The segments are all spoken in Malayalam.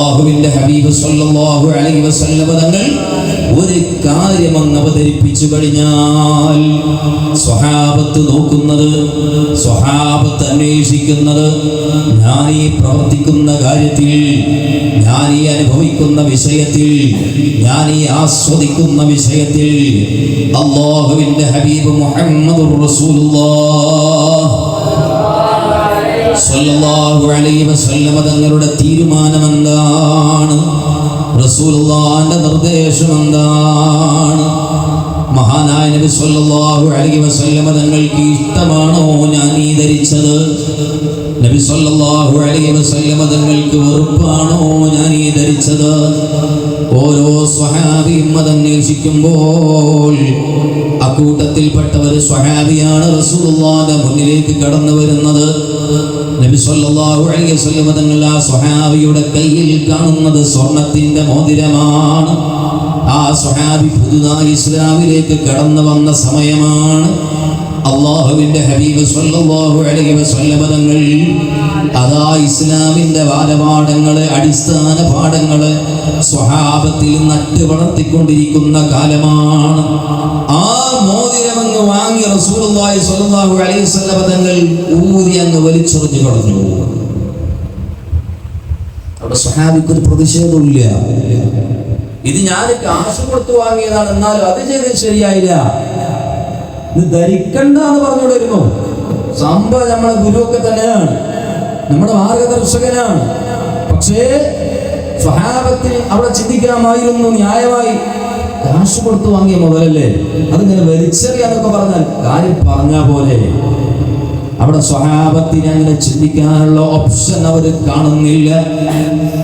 അല്ലാഹുവിന്റെ ഹബീബ് സല്ലല്ലാഹു അലൈഹി വസല്ലം തങ്ങൾ ഒരു കാര്യം അങ്ങ് അവതരിപ്പിച്ചു കഴിഞ്ഞാൽ സ്വഹാബത്ത് നോക്കുന്നത്, സ്വഹാബത്ത് അന്വേഷിക്കുന്നത്, ഞാൻ ഈ പ്രവർത്തിക്കുന്ന കാര്യത്തിൽ, ഞാൻ ഈ അനുഭവിക്കുന്ന വിഷയത്തിൽ, ഞാൻ ഈ ആസ്വദിക്കുന്ന വിഷയത്തിൽ അല്ലാഹുവിന്റെ ഹബീബ് മുഹമ്മദുർ റസൂലുള്ളാഹ് സല്ലല്ലാഹു അലൈഹി വസല്ലം തങ്ങളുടെ തീരുമാനം എന്താണ്, റസൂലുള്ളാഹിന്റെ നിർദ്ദേശം എന്താണ്, മഹാനായ നബി സല്ലല്ലാഹു അലൈഹി വസല്ലം തങ്ങൾക്ക് ഇഷ്ടമാണോ ഞാൻ ഈ ധരിച്ചത്, നബി സല്ലല്ലാഹു അലൈഹി വസല്ലം തങ്ങൾക്ക് വെറുപ്പാണോ ഞാൻ ഈ ധരിച്ചത്. ഓരോ സ്വഹാബിയും അതന്വേഷിക്കുമ്പോൾ അക്കൂട്ടത്തിൽപ്പെട്ട ഒരു സ്വഹാബിയാണ് റസൂലുള്ളാഹിന്റെ മുന്നിലേക്ക് കടന്നു വരുന്നത്. നബി സല്ലല്ലാഹു അലൈഹി വസല്ലം തങ്ങൾ ആ സ്വഹാബിയുടെ കയ്യിൽ കാണുന്നത് സ്വർണത്തിന്റെ മോതിരമാണ്. ആ സ്വഹാബി പുതുതായി ഇസ്ലാമിലേക്ക് കടന്നു വന്ന സമയമാണ്. അല്ലാഹുവിന്റെ ഹബീബ് സല്ലല്ലാഹു അലൈഹി വസല്ലം തങ്ങൾ അതാ ഇസ്ലാമിന്റെ ബാലപാഠങ്ങള്, അടിസ്ഥാന പാഠങ്ങള് സ്വഹാബത്തിൽ നട്ട് വളർത്തിക്കൊണ്ടിരിക്കുന്ന കാലമാണ്. ആ മോതിരമങ്ങ് വാങ്ങി റസൂലുള്ളാഹി സ്വല്ലല്ലാഹു അലൈഹി വസല്ലം തങ്ങൾ ഊരി അങ്ങ് വലിച്ചെറിഞ്ഞു കളഞ്ഞു. അവിടെ സ്വഹാബിക്കൊരു പ്രതിഷേധമില്ല. ഇത് ഞാൻ കാശ് കൊടുത്തു വാങ്ങിയതാണ്, എന്നാലും അത് ചെയ്ത് ശരിയായില്ല, ഇത് ധരിക്കണ്ട എന്ന് പറഞ്ഞുകൊണ്ടിരുന്നു. സംഭവം നമ്മുടെ ഗുരുവൊക്കെ തന്നെയാണ്, നമ്മുടെ മാർഗദർശകനാണ്. പക്ഷേ സ്വഹാബത്തിന് അവിടെ ചിന്തിക്കാമായിരുന്നു, ന്യായമായി കാശ് കൊടുത്തു വാങ്ങിയ മുതലല്ലേ, അതിങ്ങനെ വലിച്ചെറിയാന്നൊക്കെ പറഞ്ഞാൽ കാര്യം പറഞ്ഞ പോലെ. അവിടെ സ്വഹാബത്തിന് അങ്ങനെ ചിന്തിക്കാനുള്ള ഓപ്ഷൻ അവർ കാണുന്നില്ല.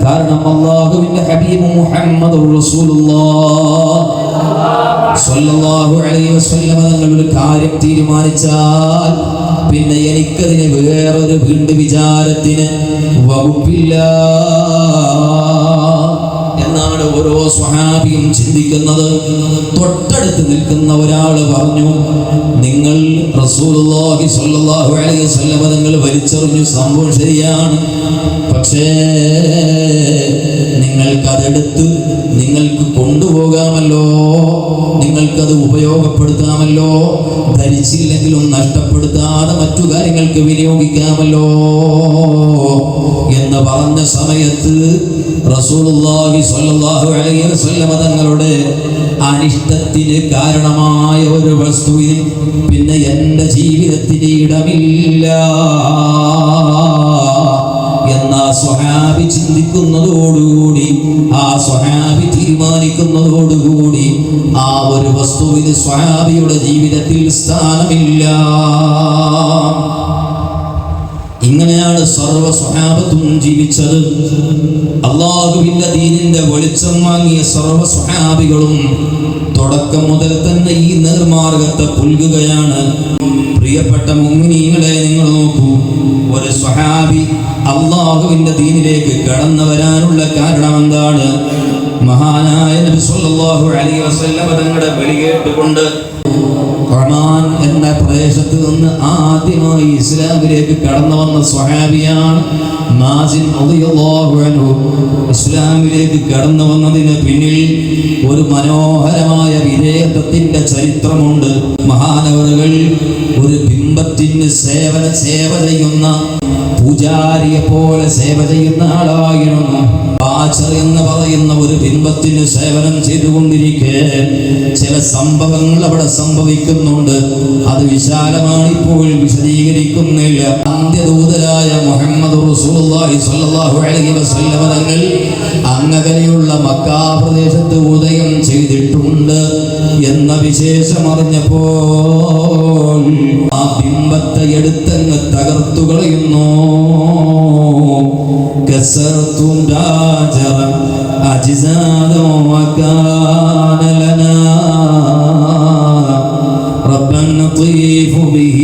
കാരണം അല്ലാഹുവിന്റെ ഹബീബ് മുഹമ്മദുർ റസൂലുള്ളാഹ് സ്വല്ലല്ലാഹു അലൈഹി വസല്ലം തങ്ങൾ ഒരു കാര്യം തീരുമാനിച്ചാൽ പിന്നെ എനിക്കതിന് വേറൊരു വീണ്ടും വിചാരത്തിന് വകുപ്പില്ല എന്നാണ് ഓരോ സ്വഹാബിയും ചിന്തിക്കുന്നത്. തൊട്ടടുത്ത് നിൽക്കുന്ന ഒരാൾ പറഞ്ഞു, നിങ്ങൾ റസൂലുള്ളാഹി സ്വല്ലല്ലാഹു അലൈഹി വസല്ലം തങ്ങൾ വലിച്ചെറിഞ്ഞു, സംഭവം ശരിയാണ്, പക്ഷേ നിങ്ങൾക്കതെടുത്ത് നിങ്ങൾക്ക് കൊണ്ടുപോകാമല്ലോ, നിങ്ങൾക്കത് ഉപയോഗപ്പെടുത്താമല്ലോ, ധരിച്ചില്ലെങ്കിലും നഷ്ടപ്പെടുത്താതെ മറ്റു കാര്യങ്ങൾക്ക് വിനിയോഗിക്കാമല്ലോ എന്ന് പറഞ്ഞ സമയത്ത് റസൂലുള്ളാഹി സ്വല്ലല്ലാഹു അലൈഹി വസല്ലം തങ്ങളുടെ അനിഷ്ടത്തിന് കാരണമായ ഒരു വസ്തുവിൽ പിന്നെ എൻ്റെ ജീവിതത്തിന് ഇടമില്ല എന്ന സ്വഹാബി ചിന്തിക്കുന്നതോടുകൂടി, ആ സ്വഹാബി തീരുമാനിക്കുന്നതോടുകൂടി ആ ഒരു വസ്തുവിന് സ്വഹാബിയുടെ ജീവിതത്തിൽ സ്ഥാനമില്ല. ഇങ്ങനെയാണ് സർവ്വ സ്വഹാബത്തും ജീവിച്ചത്. അല്ലാഹുവിന്റെ ദീനിന്റെ വെളിച്ചം വാങ്ങിയ സർവ്വ സ്വഹാബികളും തുടക്കം മുതൽ തന്നെ ഈ നേർമാർഗത്തെ പുൽകുകയാണ്. പ്രിയപ്പെട്ട മുഅ്മിനീങ്ങളെ, നിങ്ങൾ നോക്കൂ, ഒരു സ്വഹാബി അല്ലാഹുവിന്റെ ദീനിലേക്ക് കടന്നു വരാനുള്ള കാരണം എന്താണ്? മഹാനായ നബി സല്ലല്ലാഹു അലൈഹി വസല്ലം തങ്ങളുടെ വിളി കേട്ടുകൊണ്ട് ഒമാൻ എന്ന പ്രദേശത്ത് നിന്ന് ആദ്യമായി ഇസ്ലാമിലേക്ക് കടന്നു വന്ന സ്വഹാബിയാണ് മാസിൻ റളിയല്ലാഹു അൻഹു. ഇസ്ലാമിലേക്ക് കടന്നു വന്നതിന് പിന്നിൽ ഒരു മനോഹരമായ വിധേയത്വത്തിന്റെ ചരിത്രമുണ്ട്. മഹാനവറുകൾ ഒരു ബിംബത്തിന് സേവ ചെയ്യുന്ന പൂജാരിയെ പോലെ സേവ ചെയ്യുന്ന ആളായിരുന്നു. ആചർ എന്ന് പറയുന്ന ഒരു ബിംബത്തിന് സേവനം ചെയ്തുകൊണ്ടിരിക്കെ ചില സംഭവങ്ങൾ അവിടെ സംഭവിക്കുന്നുണ്ട്. അത് വിശാലമാണ്, ഇപ്പോൾ വിശദീകരിക്കുന്നില്ല. അന്ത്യദൂതരായ മുഹമ്മദ് റസൂലുള്ളാഹി സ്വല്ലല്ലാഹു അലൈഹി വസല്ലം തങ്ങൾ അങ്ങകലെയുള്ള മക്കാ പ്രദേശത്ത് ഉദയം ചെയ്തിട്ടുണ്ട് എന്ന വിശേഷം അറിഞ്ഞപ്പോൾ ആ ബിംബത്തെ എടുത്തങ്ങ് തകർത്തു കളയുന്നു. كسرتم داجرا أجزادا وكان لنا ربا نطيف به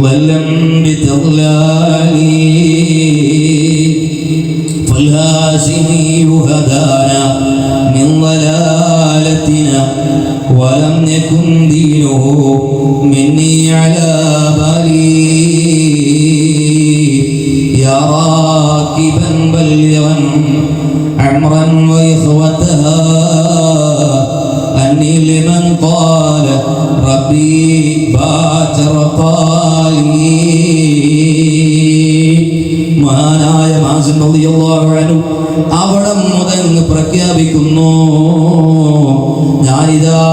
ظلا بتضلالي فالهاشمي هدانا من ضلالتنا ولم يكن دينه مني على بالي يا راكبا بلغا عمرا وإخوتها أني لمن قال ربي باكر قالي മഹാനായ മാസിൻ റളിയല്ലാഹു അൻഹു അവിടം മുതൽ പ്രഖ്യാപിക്കുന്നു, ഞാനിതാ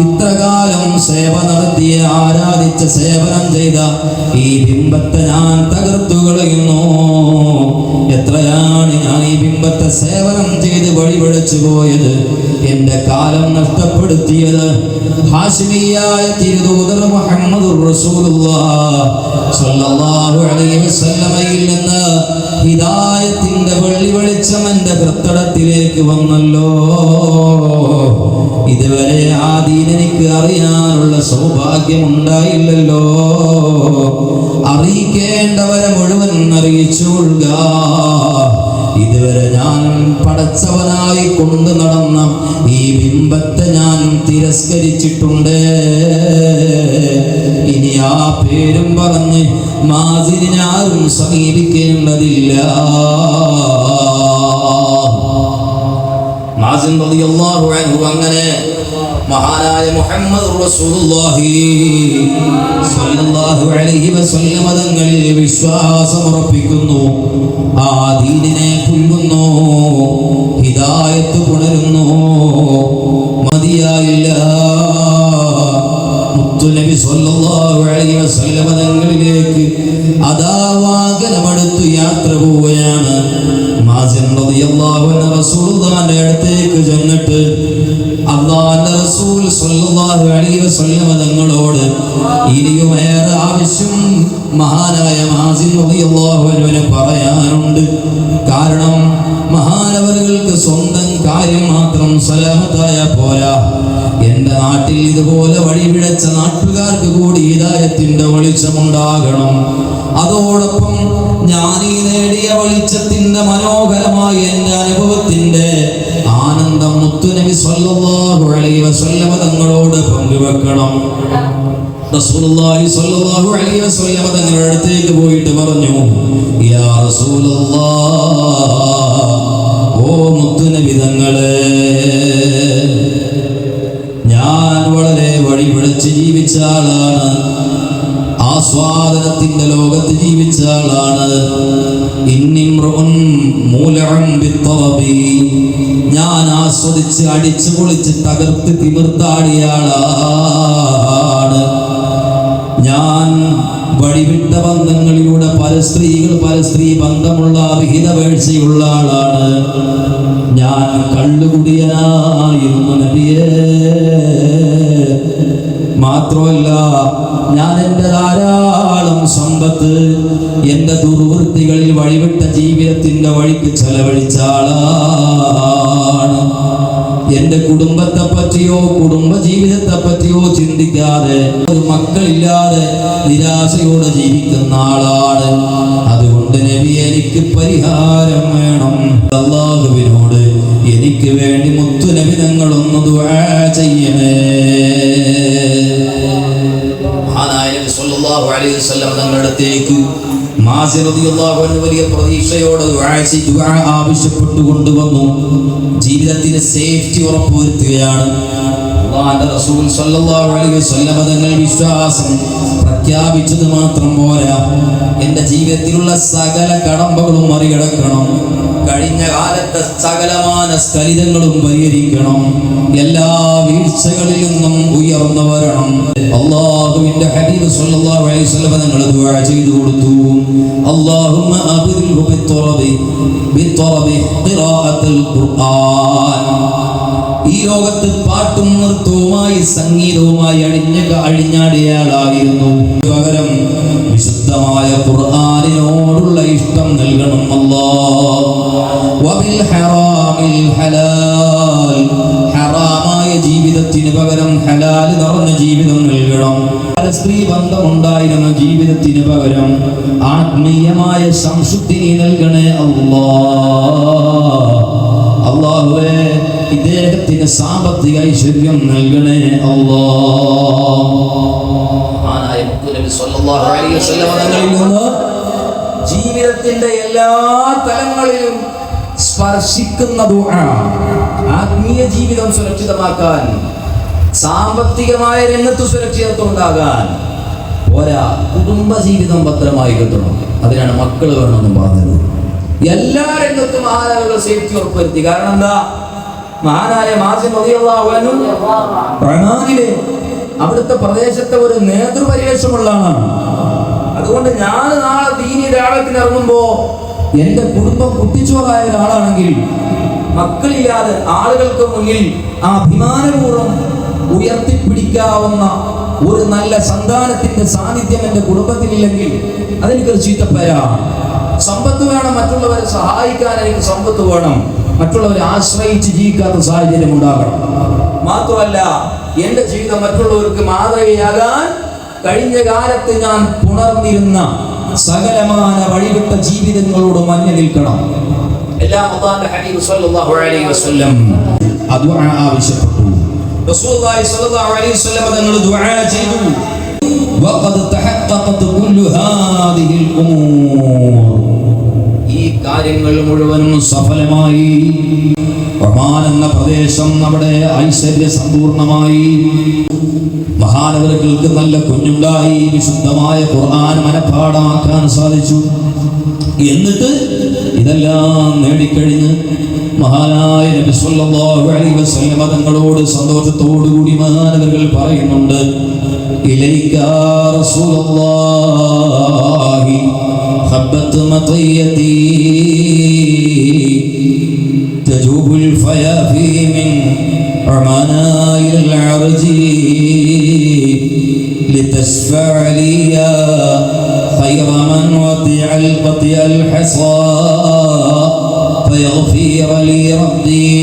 ഇത്രകാലം സേവ നടത്തിയ ആരാധിച്ച സേവനം ചെയ്ത ഈ ബിംബത്തെ ഞാൻ തകർത്തു കളയുന്നു. എത്രയാണ് ഞാൻ ഈ ബിംബത്തെ സേവനം ചെയ്ത് വഴിപിഴച്ചു പോയത്, എന്റെ കാലം നഷ്ടപ്പെടുത്തിയത്. ഹാശിമിയായ തിരുദൂതർ മുഹമ്മദുർ റസൂലുള്ളാഹി സ്വല്ലല്ലാഹു അലൈഹി വസല്ലമയിൽ നിന്ന് ഹിദായത്തിന്റെ വെള്ളി വെളിച്ചം എന്റെ കൃത്തടത്തിലേക്ക് വന്നല്ലോ. ഇതുവരെ ആ ദീൻ എനിക്ക് അറിയാനുള്ള സൗഭാഗ്യം ഉണ്ടായില്ലല്ലോ. അറിയിക്കേണ്ടവരെ മുഴുവൻ അറിയിച്ചുകൊള്ളുക. ഇതുവരെ ഞാൻ പടച്ചവനായി കൊണ്ടു നടന്ന ഈ ബിംബത്തെ ഞാൻ തിരസ്കരിച്ചിട്ടുണ്ട്. ഇനി ആ പേരും പറഞ്ഞ് മാസിനെ ആരും സമീപിക്കേണ്ടതില്ല. മാസിൻ റളിയല്ലാഹു അൻഹു അങ്ങനെ മഹാനായ മുഹമ്മദ് റസൂലുള്ളാഹി സ്വല്ലല്ലാഹു അലൈഹി വസല്ലം തങ്ങളിൽ വിശ്വാസമുറപ്പിക്കുന്നു, ആ ദീനിനെ പുൽകുന്നു, ഹിദായത്ത് പുണരുന്നു. മതിയായില്ല, മുത്തുനബി സ്വല്ലല്ലാഹു അലൈഹി വസല്ലം തങ്ങളിലേക്ക് അതാ വാഹനമെടുത്ത് യാത്ര പോവുകയാണ്. മാസിൻ റളിയല്ലാഹു അൻഹു റസൂലുള്ളാഹിന്റെ അടുത്തേക്ക് ചെന്നിട്ട് അല്ലാഹുവിന്റെ റസൂൽ സ്വല്ലല്ലാഹു അലൈഹി വസല്ലം തങ്ങളോട് ഇനിയുമേറെ ആവശ്യം മഹാനായ മാസിൻ റളിയല്ലാഹു അൻഹുവിന് പറയാനുണ്ട്. കാരണം മഹാനവറുകൾക്ക് സ്വന്തം കാര്യം മാത്രം സലാമത്തായ പോരാ, എന്റെ നാട്ടിൽ ഇതുപോലെ വഴിപിഴച്ച നാട്ടുകാർക്ക് കൂടി ഹിദായത്തിന്റെ വെളിച്ചമുണ്ടാകണം. അതോടൊപ്പം ഞാൻ ഈ നേടിയ വെളിച്ചത്തിന്റെ മനോഹരമായ എന്റെ അനുഭവത്തിന്റെ ആനന്ദം മുത്തുനബി സ്വല്ലല്ലാഹു അലൈഹി വസല്ലം തങ്ങളോട് പങ്കുവെക്കണം. റസൂലുള്ളാഹി സ്വല്ലല്ലാഹു അലൈഹി വസല്ലം തങ്ങളുടെ അടുത്തേക്ക് പോയിട്ട് പറഞ്ഞു, യാ റസൂലല്ലാഹ്, ഓ മുത്തുനബി തങ്ങളെ, ഞാൻ വളരെ വഴിപിഴച്ച് ജീവിച്ച ആളാണ്, ആസ്വാദനത്തിന്റെ ലോകത്ത് ജീവിച്ച ആളാണ്. ഞാൻ ആസ്വദിച്ച് അടിച്ചു പൊളിച്ച് തകർത്ത് തിമിർത്താടിയ ആളാണ്. ഞാൻ വഴിവിട്ട ബന്ധങ്ങളിലൂടെ പല സ്ത്രീ ബന്ധമുള്ള വിഹിത വീഴ്ചയുള്ള ആളാണ്. ഞാൻ കള്ളുകുടിയനായിരുന്നു നബിയേ. മാത്രമല്ല, ഞാൻ എൻ്റെ ധാരാളം സമ്പത്ത് എൻ്റെ ദുർവൃത്തികളിൽ വഴിവിട്ട ജീവിതത്തിൻ്റെ വഴിക്ക് ചെലവഴിച്ച ആളാണ്. എൻ്റെ കുടുംബത്തെ പറ്റിയോ കുടുംബ ജീവിതത്തെ പറ്റിയോ ചിന്തിക്കാതെ, ഒരു മക്കളില്ലാതെ നിരാശയോടെ ജീവിക്കുന്ന ആളാണ്. അതുകൊണ്ട് നബി, എനിക്ക് പരിഹാരം വേണം. അല്ലാഹുവിനോട് എനിക്ക് വേണ്ടി മുത്തുനബി തങ്ങളൊന്ന് ദുആ ചെയ്യണേ. സ്വല്ലല്ലാഹു അലൈഹി വസല്ലം തങ്ങളുടെ അടുത്തേക്ക് മാസിൻ റളിയല്ലാഹു അൻഹു വലിയ പ്രതീക്ഷയോടെ ദുആ ആവശ്യപ്പെട്ടു കൊണ്ടുവന്നു. ജീവിതത്തിന് സേഫ്റ്റി ഉറപ്പുവരുത്തുകയാണ്. അല്ലാഹുവിന്റെ റസൂൽ സ്വല്ലല്ലാഹു അലൈഹി വസല്ലം തങ്ങൾ വിശ്വാസം പ്രഖ്യാപിച്ചത് മാത്രം പോരാ, എൻ്റെ ജീവിതത്തിലുള്ള സകല കടമ്പകളും മറികടക്കണം, കഴിഞ്ഞ കാലത്തെ സകലമാന സ്ഖലിതങ്ങളും പരിഹരിക്കണം, എല്ലാ വീഴ്ചകളിൽ നിന്നും ഉയർന്നു വരണം. അല്ലാഹുവിന്റെ ഹബീബ് സ്വല്ലല്ലാഹു അലൈഹി വസല്ലം തങ്ങൾ ദുആ ചെയ്തു കൊടുത്തു, അല്ലാഹുമ്മ അബ്ദിൽഹു ബിത്തറബി ഖിറാഅത്തുൽ ഖുർആൻ. ഈ ലോകത്ത് പാട്ടും നൃത്തവുമായി സംഗീതവുമായി അഴിഞ്ഞാടിയ ആളായിരുന്നു. പകരം വിശുദ്ധമായ ഖുർആനിനോടുള്ള ഇഷ്ടം നൽകണം. അല്ലാഹ് വബിൽ ഹറാമിൽ ഹലാൽ, ഹറാമായ ജീവിതത്തിന് പകരം ഹലാൽ നിറഞ്ഞ ജീവിതം നൽകണം. സ്ത്രീ ബന്ധമുണ്ടായിരുന്ന ജീവിതത്തിന് പകരം ആത്മീയമായ സംശുദ്ധി നൽകണേ അല്ലാഹ്. അല്ലാഹുവേ, ഇദ്ദേഹത്തിന് സാമ്പത്തിക ഐശ്വര്യം നൽകണേ അല്ലാഹ്. ജീവിതത്തിന്റെ എല്ലാ തലങ്ങളിലും സ്പർശിക്കുന്ന ദുആ. ആത്മീയ ജീവിതം സുരക്ഷിതമാക്കാൻ, സാമ്പത്തികമായ രംഗത്ത് സുരക്ഷിതത്വം ഉണ്ടാകാൻ പോരാ, കുടുംബ ജീവിതം ഭദ്രമായി കിട്ടണം. അതിനാണ് മക്കൾ വേണമെന്ന് പറഞ്ഞത്. എല്ലാ രംഗത്തും മഹാനായ സേഫ്റ്റി ഉറപ്പുവരുത്തി. കാരണം എന്താ? മഹാനായ മാസിൻ റളിയല്ലാഹു അൻഹു ഒമാനിലെ അവിടുത്തെ പ്രദേശത്തെ ഒരു നേതൃപരിവേഷമുള്ള ആളാണ്. അതുകൊണ്ട് ഞാൻ നാളെ ദീനി ദഅവത്തിന് ഇറങ്ങുമ്പോ എന്റെ കുടുംബം കുട്ടിച്ചോറായ ഒരാളാണെങ്കിൽ മക്കളില്ലാതെ ആളുകൾക്ക് മുന്നിൽ ആ അഭിമാനപൂർവ്വം ഉയർത്തിപ്പിടിക്കാവുന്ന ഒരു നല്ല സന്താനത്തിന്റെ സാന്നിധ്യം എന്റെ കുടുംബത്തിലില്ലെങ്കിൽ അതെനിക്കൊരു ചീത്തപ്പേരാണ്. സമ്പത്ത് വേണം, മറ്റുള്ളവരെ സഹായിക്കാൻ എനിക്ക് സമ്പത്ത് വേണം, മറ്റുള്ളവരെ ആശ്രയിച്ച് ജീവിക്കാത്ത സാഹചര്യം ഉണ്ടാകണം. മാത്രമല്ല എന്റെ ജീവിതം മറ്റുള്ളവർക്ക് മാതൃകയാകാൻ കഴിഞ്ഞ കാലത്ത് ഞാൻ പുണർന്നിരുന്ന സകലമാന വഴിവിട്ട ജീവിതങ്ങളോട് മഞ്ഞ നിൽക്കണം. എല്ലാം അല്ലാഹുവിന്റെ ഹബീബ് സ്വല്ലല്ലാഹു അലൈഹി വസല്ലം ദുആ ആവശ്യപ്പെട്ടു. റസൂലുള്ളാഹി സ്വല്ലല്ലാഹു അലൈഹി വസല്ലം തങ്ങൾ ദുആ ചെയ്തു. വഖദ് തഹഖഖത് കുല്ലു ഹാദിഹിൽ ഉമൂർ. ഈ കാര്യങ്ങൾ മുഴുവനും സഫലമായി. ഒമാൻ എന്ന പ്രദേശം അവിടെ ഐശ്വര്യ സമ്പൂർണമായി. മഹാനവറുകൾക്ക് നല്ല കുഞ്ഞുണ്ടായി. വിശുദ്ധമായ ഖുർആൻ മനഃപാഠമാക്കാൻ സാധിച്ചു. എന്നിട്ട് ഇതെല്ലാം നേടിക്കഴിഞ്ഞ് മഹാനായ നബി സല്ലല്ലാഹു അലൈഹി വസല്ലം തങ്ങളോട് സന്തോഷത്തോടു കൂടി മഹാനവറുകൾ പറയുന്നുണ്ട്, ഇലൈക റസൂലുള്ളാഹി ഹബ്ബത് മതയതി തജൂബുൽ ഫയാഫി മിൻ عماناء العرج لتشفع لي يا خير من وطئ الحصى فيغفر لي ربي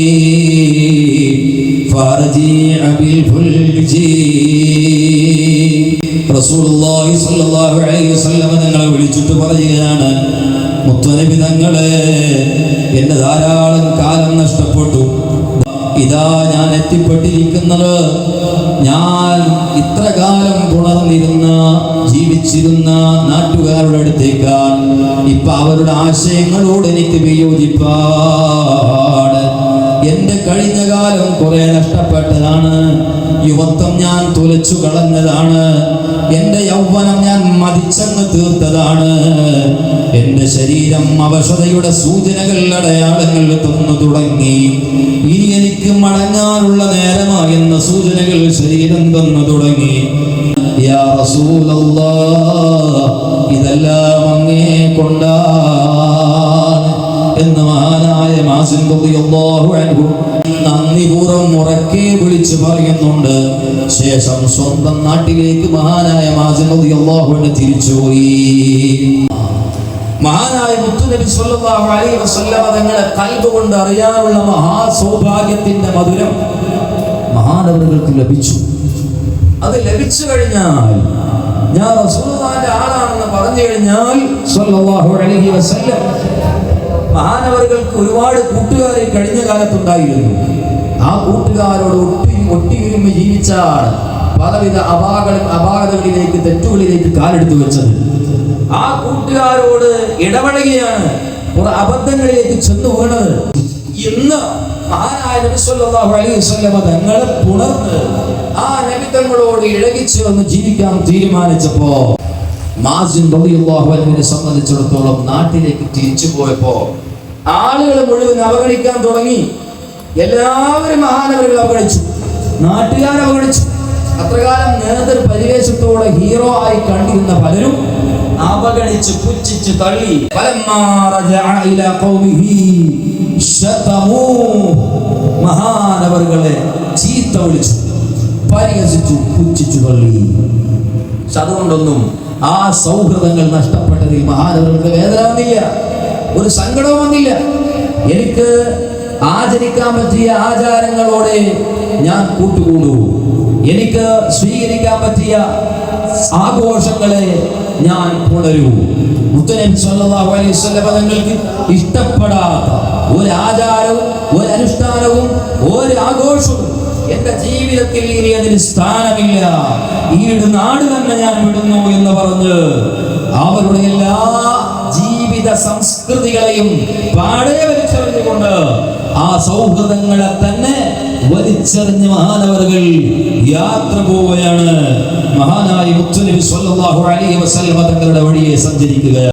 فارجع بالفلج. റസൂലുള്ളാഹി സ്വല്ലല്ലാഹു അലൈഹി വസല്ലം തങ്ങളെ വിളിച്ചിട്ട് പറയുകയാണ്, മുത്തനബി തങ്ങളെ, എന്റെ ധാരാളം കാലം നഷ്ടപ്പെട്ടു. ഇതാ ഞാൻ എത്തിപ്പെട്ടിരിക്കുന്നത് ഞാൻ ഇത്ര കാലം പുണർന്നിരുന്ന ജീവിച്ചിരുന്ന നാട്ടുകാരുടെ അടുത്തേക്കാണ്. ഇപ്പൊ അവരുടെ ആശയങ്ങളോട് എനിക്ക് വിയോജിപ്പാണ്. എന്റെ കഴിഞ്ഞ കാലം കുറെ നഷ്ടപ്പെട്ടതാണ്. യുവത്വം ഞാൻ തുലച്ചു കളഞ്ഞതാണ്. എന്റെ യൗവനം ഞാൻ മതിച്ചങ്ങ് തീർത്തതാണ്. എന്റെ ശരീരം അവശതയുടെ സൂചനകൾ, അടയാളങ്ങൾ തന്നു തുടങ്ങി. ഇനി എനിക്ക് മടങ്ങാനുള്ള നേരമായെന്ന സൂചനകൾ ശരീരം തന്നു തുടങ്ങി. യാ റസൂലല്ലാഹ്, ഇതെല്ലാം അങ്ങേ കൊണ്ടാണ് എന്ന് മഹാനായ മാസിൻ റളിയല്ലാഹു അൻഹു നന്ദിപൂർവ്വം ഉറക്കെ വിളിച്ചു പറയുന്നുണ്ട്. ശേഷം സ്വന്തം നാട്ടിലേക്ക് മഹാനായ മാസിൻ റളിയല്ലാഹു അൻഹു തിരിച്ചുപോയി. മഹാനായ മുത്തുനബി സ്വല്ലല്ലാഹു അലൈഹി വസല്ലം തങ്ങളെ ഖൽബ് കൊണ്ട് അറിയാനുള്ള മഹാസൗഭാഗ്യത്തിന്റെ മധുരം മഹാനവറുകൾക്ക് ലഭിച്ചു. അത് ലഭിച്ചു കഴിഞ്ഞാൽ, ഞാൻ റസൂലുള്ളാഹിന്റെ ആളാണെന്ന് പറഞ്ഞു കഴിഞ്ഞാൽ സ്വല്ലല്ലാഹു അലൈഹി വസല്ലം മഹാനവറുകൾക്ക് ഒരുപാട് കൂട്ടുകാരെ കഴിഞ്ഞ കാലത്തുണ്ടായിരുന്നു. ആ കൂട്ടുകാരോട് ഒട്ടിയിരുന്ന് ജീവിച്ചാണ് പലവിധ അപാകതകളിലേക്ക്, തെറ്റുകളിലേക്ക് കാലെടുത്തു വെച്ചത്. ആ കൂട്ടുകാരോട് ഇടപഴകിയാണ് അബദ്ധങ്ങളിലേക്ക് ചെന്നു വീണത്. ഇന്ന് മഹാനായ നബി സല്ലല്ലാഹു അലൈഹി വസല്ലം തങ്ങളെ പുണർന്ന് ആ നബി തങ്ങളോട് ഇഴകിച്ചേർന്ന് ജീവിക്കാൻ തീരുമാനിച്ചപ്പോ മാസിൻ റളിയല്ലാഹു അൻഹുവിനെ സംബന്ധിച്ചിടത്തോളം നാട്ടിലേക്ക് തിരിച്ചു പോയപ്പോ ആളുകൾ മുഴുവൻ അവഗണിക്കാൻ തുടങ്ങി. എല്ലാവരും മഹാനവറുകൾ അവഗണിച്ചു, നാട്ടുകാർ അവഗണിച്ചു. അത്രകാലം നേതൃ പരിവേശത്തോടെ ഹീറോ ആയി കണ്ടിരുന്ന പലരും അവഗണിച്ച് പുച്ഛിച്ച് തള്ളി. മഹാനവറുകളെ ചീത്ത വിളിച്ചു, പരിഹസിച്ചു, പുച്ഛിച്ചു തള്ളി. അതുകൊണ്ടൊന്നും ആ സൗഹൃദങ്ങൾ നഷ്ടപ്പെട്ടതിൽ മഹാനവറുകൾക്ക് വേദന വന്നില്ല, ഒരു സങ്കടവും വന്നില്ല. എനിക്ക് ആചരിക്കാൻ പറ്റിയ ആചാരങ്ങളോടെ ഞാൻ കൂട്ടുകൂടൂ, എനിക്ക് സ്വീകരിക്കാൻ പറ്റിയ ആഘോഷങ്ങളെ ഞാൻ പുണരൂ. മുത്തനബി സല്ലല്ലാഹു അലൈഹി വസല്ലം തങ്ങൾക്ക് ഇഷ്ടപ്പെടാത്ത ഒരു ആചാരവും ഒരു അനുഷ്ഠാനവും ഒരു ആഘോഷവും എന്റെ ജീവിതത്തിൽ ഇനി അതിന് സ്ഥാനമില്ല, ഈ നാട് തന്നെ ഞാൻ വിടുന്നു എന്ന് പറഞ്ഞ് അവരുടെ എല്ലാ ജീവിത സംസ്കൃതികളെയും പാടെ വലിച്ചെറിഞ്ഞു കൊണ്ട് ആ സൗഹൃദങ്ങളെ തന്നെ വലിച്ചെറിഞ്ഞ് മഹാനവറുകൾ യാത്ര പോവുകയാണ്. മഹാനായ മുത്തുനബി സ്വല്ലല്ലാഹു അലൈഹി വസല്ലം തങ്ങളുടെ വഴിയെ സഞ്ചരിക്കുകയാണ്.